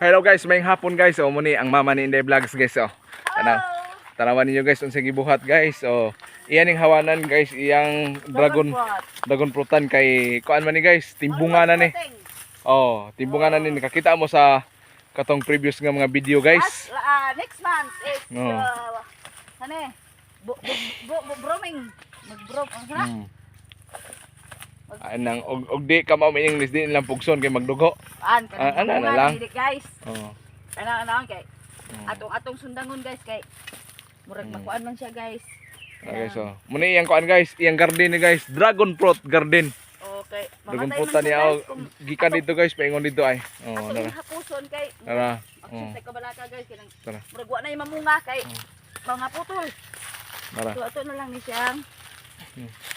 Hello guys, mayong hapon guys. So muni ang mama ni Inday Vlogs guys. So tanawan ninyo guys unsa gibuhat guys. So iyan ning hawanan guys, iyang dragon fruitan kay kuan man ni guys, timbungan na ni. Oh, timbungan na ni, nakakita mo sa katong previous nga mga video guys. Next month is broming. Mag-brom Anang og di ka mao English di lang pugson kay magdugo. Ana na lang guys. Oh. Ana kay atong sundangon guys kay murag makuan man siya guys. Okay, so muna iyang kuan guys, iyang garden ni guys, dragon fruit garden. Okay. Dragon fruit niya gikan dito guys, paingon dito ay. Oh, nara. Hapuson kay. Tara. Sa kabalaka guys kinang. Tara. Murag wa na mamunga kay mga putol. Tara. So ato na lang ni siyang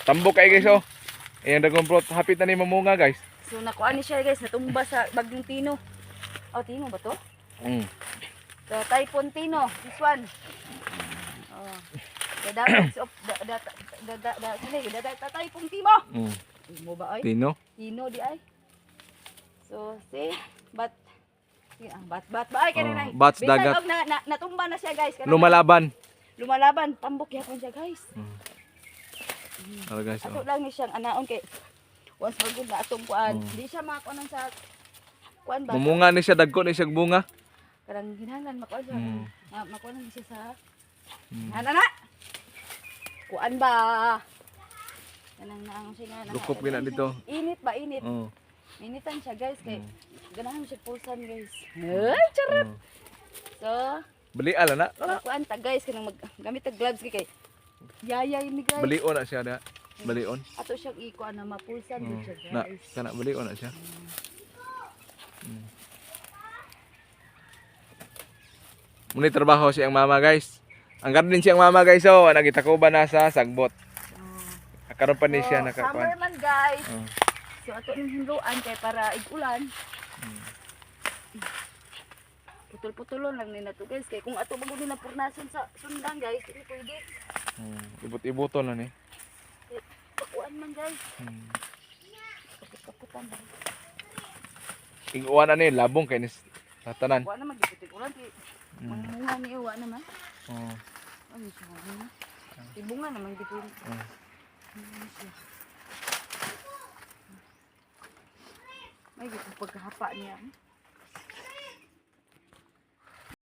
tambok kay guys oh. Iyang dragon fruit hapit na ni mamunga guys. So nakuha ni siya guys, natumba sa bagyong Tino. Oh, Tino ba to? So Typhoon Tino, this one. Oh. The damage of the Typhoon Timo. Mo ba ay? Tino? Tino di ay. So see, bat ba ay kanina. Bats dagat. Natumba na siya guys. Lumalaban. Tambok yapon siya guys. Guys, ato lang ni siyang anaon kay once magud na atong kuan di siya makuan sa kuan ba mumunga ni siya, dagko ni siya bunga karang ginhanan makuan siya makuan ni siya sa ana kuan ba kanang naang siya nga lukop gina dito init initan siya guys kay ganahan siya pulsan guys ay charot so bali ala na kuan ta guys kanang gamit tag gloves kay yayay ni guys. Balion na siya da. Balion. Ato siyang ikuan na mapulsan din siya guys. Na kana balion na siya. Muni trabaho siyang mama guys. Ang garden siyang mama guys oh, nagitakuban na sa sagbot. Karon pa ni siya nakakuan. Summer man guys. So ato ning hinluan kay para ig-ulan. Putol-putulon lang ni nato guys kay kung ato bagud na purnason sa sundan guys, dili pwede. Ibut-ibuton na ni. Pakuan man guys. Kaput-kaputan ba. Ing-uwan na ni labong kay ni tatanan. Wa na magipitig ulan kay mangunga ni uwa naman. Ano siya na? Ibunga naman dito. May gito pagkahapa niya.